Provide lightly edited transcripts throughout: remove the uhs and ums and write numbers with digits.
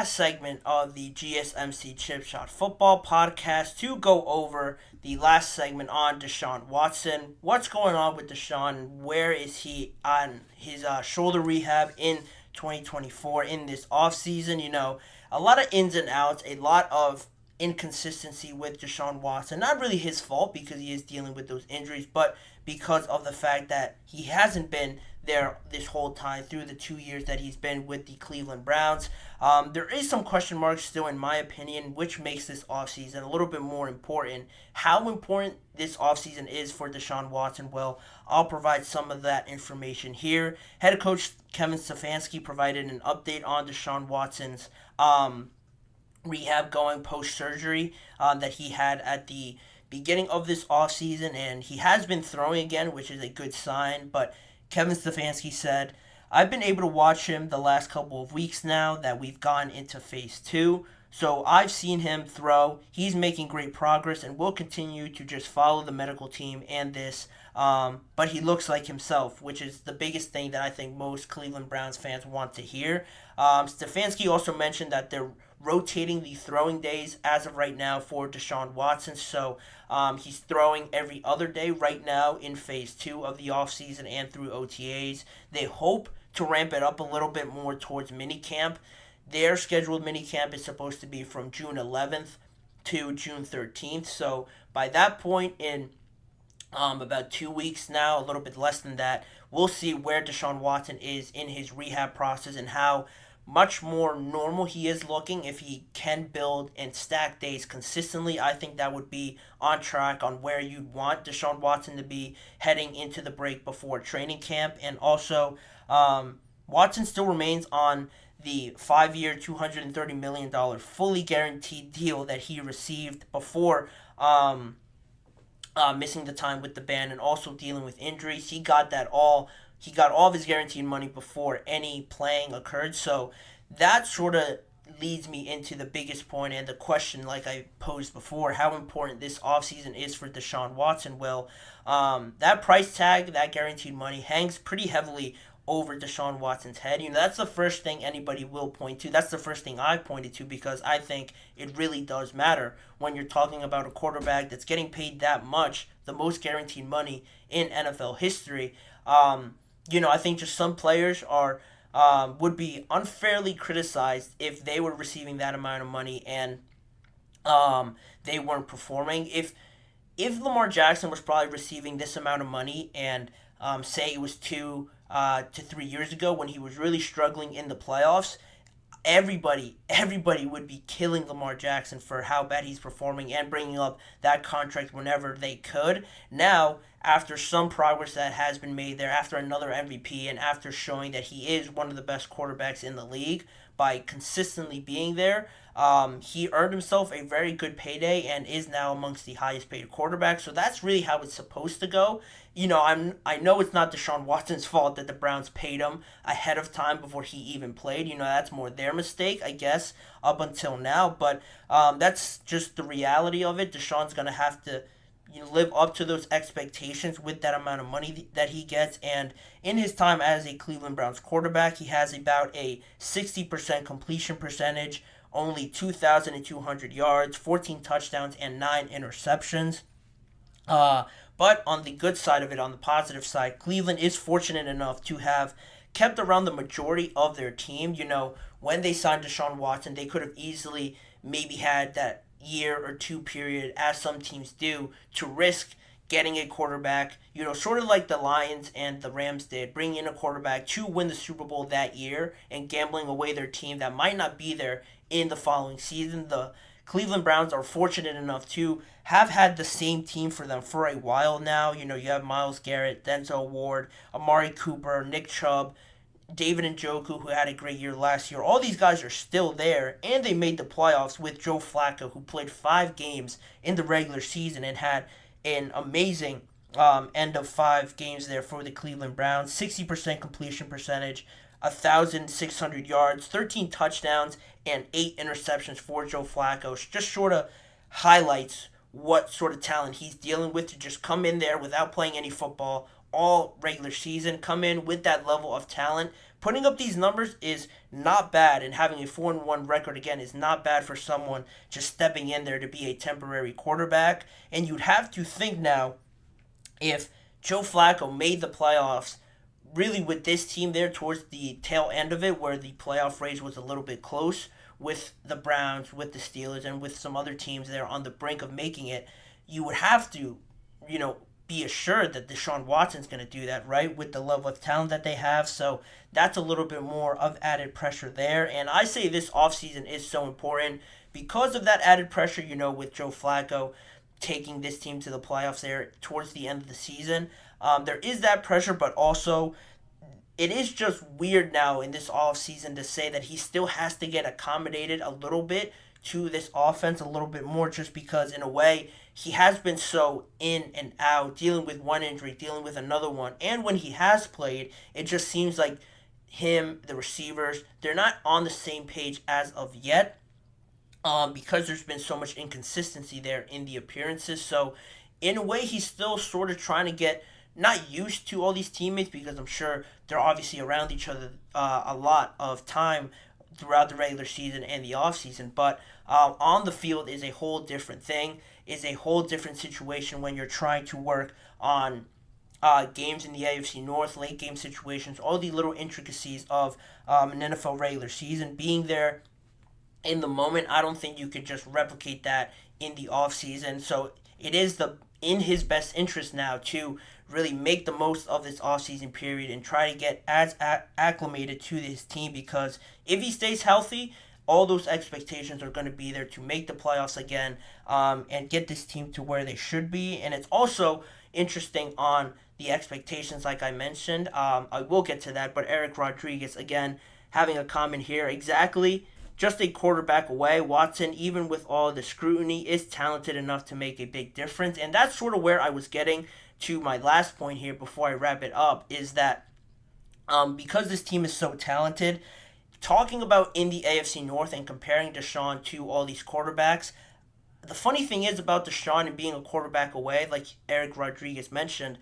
last segment of the GSMC Chip Shot Football Podcast to go over the last segment on Deshaun Watson. What's going on with Dashaun? Where is he on his shoulder rehab in 2024 in this offseason? A lot of ins and outs, a lot of inconsistency with Deshaun Watson. Not really his fault because he is dealing with those injuries, but because of the fact that he hasn't been there this whole time through the 2 years that he's been with the Cleveland Browns. There is some question marks still, in my opinion, which makes this offseason a little bit more important. How important this offseason is for Deshaun Watson, well, I'll provide some of that information here. Head coach Kevin Stefanski provided an update on Deshaun Watson's rehab going post-surgery that he had at the beginning of this offseason, and he has been throwing again, which is a good sign, but Kevin Stefanski said, I've been able to watch him the last couple of weeks now that we've gone into phase 2. So I've seen him throw. He's making great progress and will continue to just follow the medical team and this. But he looks like himself, which is the biggest thing that I think most Cleveland Browns fans want to hear. Stefanski also mentioned that they're rotating the throwing days as of right now for Deshaun Watson. So he's throwing every other day right now in phase 2 of the offseason and through OTAs. They hope to ramp it up a little bit more towards minicamp. Their scheduled minicamp is supposed to be from June 11th to June 13th. So by that point in about 2 weeks now, a little bit less than that, we'll see where Deshaun Watson is in his rehab process and how much more normal he is looking. If he can build and stack days consistently, I think that would be on track on where you'd want Deshaun Watson to be heading into the break before training camp. And also, Watson still remains on the 5-year, $230 million fully guaranteed deal that he received before missing the time with the band and also dealing with injuries. He got all of his guaranteed money before any playing occurred. So that sort of leads me into the biggest point and the question, like I posed before, how important this offseason is for Deshaun Watson. Well, that price tag, that guaranteed money, hangs pretty heavily over Deshaun Watson's head. That's the first thing anybody will point to. That's the first thing I pointed to because I think it really does matter when you're talking about a quarterback that's getting paid that much, the most guaranteed money in NFL history. I think just some players would be unfairly criticized if they were receiving that amount of money and they weren't performing. If Lamar Jackson was probably receiving this amount of money and say it was 2 to 3 years ago when he was really struggling in the playoffs, everybody would be killing Lamar Jackson for how bad he's performing and bringing up that contract whenever they could. Now, after some progress that has been made there, after another MVP, and after showing that he is one of the best quarterbacks in the league by consistently being there, he earned himself a very good payday and is now amongst the highest paid quarterbacks. So that's really how it's supposed to go. I know it's not Deshaun Watson's fault that the Browns paid him ahead of time before he even played. That's more their mistake, I guess, up until now. But that's just the reality of it. Deshaun's going to have to live up to those expectations with that amount of money that he gets. And in his time as a Cleveland Browns quarterback, he has about a 60% completion percentage, only 2,200 yards, 14 touchdowns, and 9 interceptions. But on the good side of it, on the positive side, Cleveland is fortunate enough to have kept around the majority of their team. When they signed Deshaun Watson, they could have easily maybe had that year or 2 period, as some teams do, to risk getting a quarterback, sort of like the Lions and the Rams did, bringing in a quarterback to win the Super Bowl that year and gambling away their team that might not be there in the following season. The Cleveland Browns are fortunate enough to have had the same team for them for a while now. You have Myles Garrett, Denzel Ward, Amari Cooper, Nick Chubb, David Njoku, who had a great year last year. All these guys are still there, and they made the playoffs with Joe Flacco, who played 5 games in the regular season and had an amazing end of 5 games there for the Cleveland Browns. 60% completion percentage, 1,600 yards, 13 touchdowns, and 8 interceptions for Joe Flacco. Just sort of highlights what sort of talent he's dealing with to just come in there without playing any football all regular season, come in with that level of talent, putting up these numbers is not bad, and having a 4-1 record again is not bad for someone just stepping in there to be a temporary quarterback. And you'd have to think now, if Joe Flacco made the playoffs really with this team there towards the tail end of it, where the playoff race was a little bit close with the Browns, with the Steelers, and with some other teams there on the brink of making it, you would have to, be assured that Deshaun Watson's going to do that, right, with the level of talent that they have. So that's a little bit more of added pressure there. And I say this offseason is so important because of that added pressure, with Joe Flacco taking this team to the playoffs there towards the end of the season. There is that pressure, but also it is just weird now in this offseason to say that he still has to get accommodated a little bit to this offense a little bit more, just because in a way he has been so in and out, dealing with one injury, dealing with another one. And when he has played, it just seems like him, the receivers, they're not on the same page as of yet, because there's been so much inconsistency there in the appearances. So in a way, he's still sort of trying to get not used to all these teammates, because I'm sure they're obviously around each other a lot of time throughout the regular season and the offseason. But on the field is a whole different thing, is a whole different situation when you're trying to work on games in the AFC North, late game situations, all the little intricacies of an NFL regular season. Being there in the moment, I don't think you could just replicate that in the offseason. So it is in his best interest now to really make the most of this offseason period and try to get as acclimated to this team, because if he stays healthy, all those expectations are going to be there to make the playoffs again, and get this team to where they should be. And it's also interesting on the expectations, like I mentioned. I will get to that, but Eric Rodriguez, again, having a comment here. Exactly. Just a quarterback away. Watson, even with all the scrutiny, is talented enough to make a big difference. And that's sort of where I was getting to my last point here before I wrap it up, is that because this team is so talented, talking about in the AFC North and comparing Dashaun to all these quarterbacks, the funny thing is about Dashaun and being a quarterback away, like Eric Rodriguez mentioned,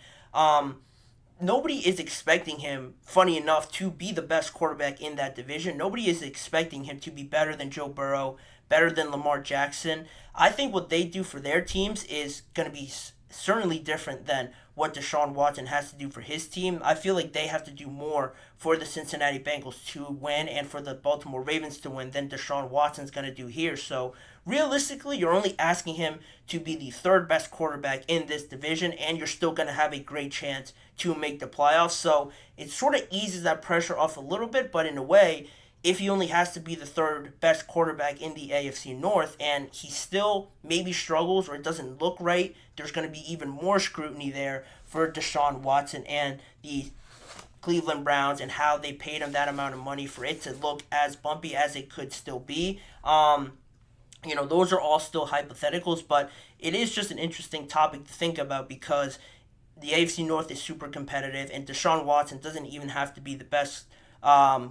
nobody is expecting him, funny enough, to be the best quarterback in that division. Nobody is expecting him to be better than Joe Burrow, better than Lamar Jackson. I think what they do for their teams is going to be certainly different than what Deshaun Watson has to do for his team. I feel like they have to do more for the Cincinnati Bengals to win and for the Baltimore Ravens to win than Deshaun Watson's going to do here. So realistically, you're only asking him to be the third best quarterback in this division, and you're still going to have a great chance to make the playoffs. So it sort of eases that pressure off a little bit, but in a way, if he only has to be the third best quarterback in the AFC North and he still maybe struggles or it doesn't look right, there's going to be even more scrutiny there for Deshaun Watson and the Cleveland Browns and how they paid him that amount of money for it to look as bumpy as it could still be. Those are all still hypotheticals, but it is just an interesting topic to think about, because the AFC North is super competitive and Deshaun Watson doesn't even have to be the best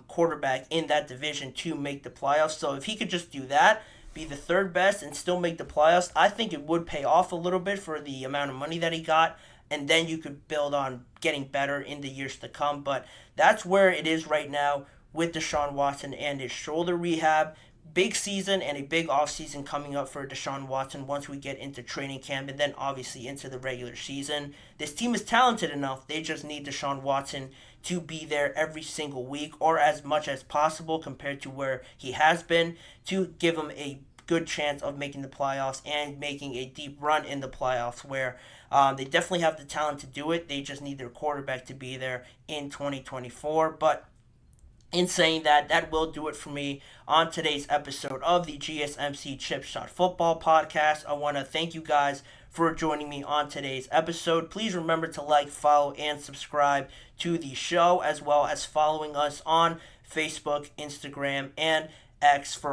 quarterback in that division to make the playoffs. So if he could just do that, be the third best and still make the playoffs, I think it would pay off a little bit for the amount of money that he got, and then you could build on getting better in the years to come. But that's where it is right now with Deshaun Watson and his shoulder rehab. Big season and a big offseason coming up for Deshaun Watson once we get into training camp and then obviously into the regular season. This team is talented enough. They just need Deshaun Watson to be there every single week, or as much as possible compared to where he has been, to give him a good chance of making the playoffs and making a deep run in the playoffs, where they definitely have the talent to do it. They just need their quarterback to be there in 2024. But in saying that, that will do it for me on today's episode of the GSMC Chip Shot Football Podcast. I want to thank you guys for joining me on today's episode. Please remember to like, follow, and subscribe to the show, as well as following us on Facebook, Instagram, and X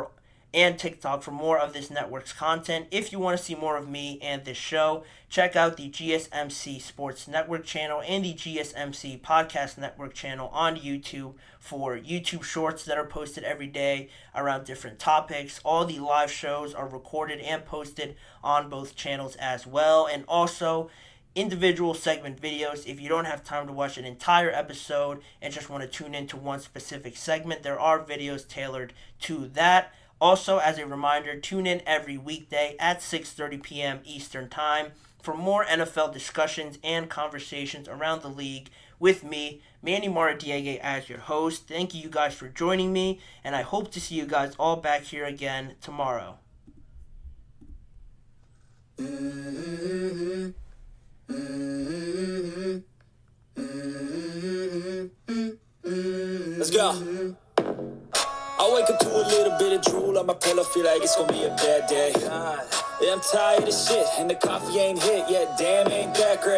and TikTok for more of this network's content. If you want to see more of me and this show, check out the GSMC Sports Network channel and the GSMC Podcast Network channel on YouTube for YouTube shorts that are posted every day around different topics. All the live shows are recorded and posted on both channels as well. And also, individual segment videos. If you don't have time to watch an entire episode and just want to tune into one specific segment, there are videos tailored to that. Also, as a reminder, tune in every weekday at 6:30 p.m. Eastern Time for more NFL discussions and conversations around the league with me, Manny Maradiaga, as your host. Thank you guys for joining me, and I hope to see you guys all back here again tomorrow. Let's go. I wake up to a little bit of drool on my pillow, feel like it's gonna be a bad day. Yeah, I'm tired of shit, and the coffee ain't hit yet, damn, ain't that great.